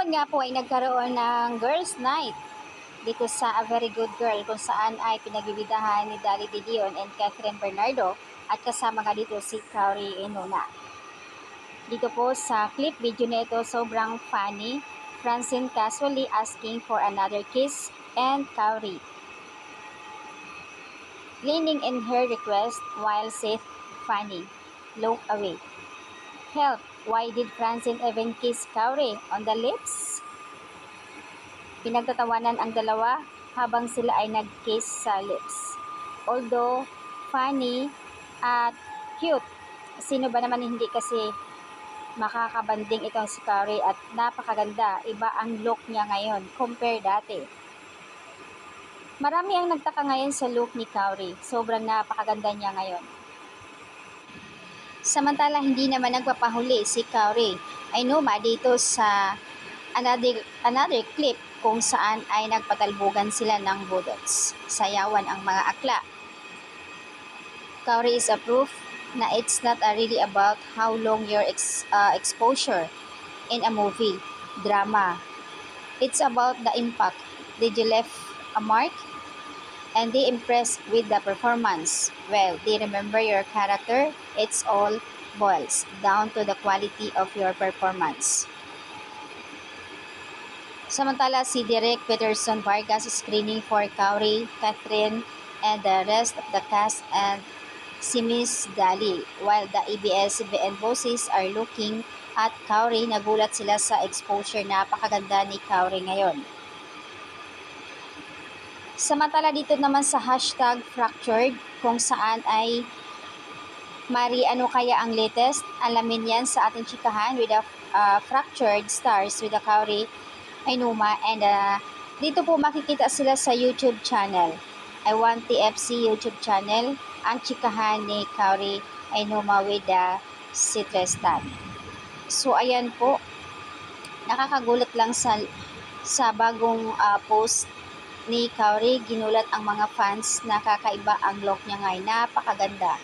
Kahapon nga po ay nagkaroon ng girls night dito sa A Very Good Girl kung saan ay pinagbibidahan ni Dali De Leon and Catherine Bernardo at kasama nga dito si Cory Enona. Dito po sa clip video na ito sobrang funny. Francine casually asking for another kiss and Cory leaning in her request while Seth funny look away. Help! Why did Francine even kiss Cory on the lips? Pinagtatawanan ang dalawa habang sila ay nag-kiss sa lips. Although funny at cute, sino ba naman hindi kasi makakabanding itong si Cory at napakaganda. Iba ang look niya ngayon compare dati. Marami ang nagtaka ngayon sa look ni Cory. Sobrang napakaganda niya ngayon. Samantala, hindi naman nagpapahuli si Cory Enoma dito sa another clip kung saan ay nagpatalbugan sila ng budots. Sayawan ang mga akla. Cory is a proof na it's not really about how long your exposure in a movie, drama. It's about the impact. Did you left a mark? And they impressed with the performance. Well, they remember your character. It's all boils down to the quality of your performance. Samantala, si Derek Peterson Vargas screening for Cory, Catherine, and the rest of the cast and si Miss Dali. While the ABS-CBN bosses are looking at Cory, nagulat sila sa exposure. Napakaganda ni Cory ngayon. Samantala dito naman sa hashtag fractured kung saan ay Mari, ano kaya ang latest? Alamin yan sa ating chikahan with the fractured stars with the Cory Enoma and dito po makikita sila sa YouTube channel. I Want TFC YouTube channel ang chikahan ni Cory Enoma with the Citrestan. So ayan po, nakakagulat lang sa bagong post ni Cory, ginulat ang mga fans na kakaiba ang look niya ngayon. Napakaganda.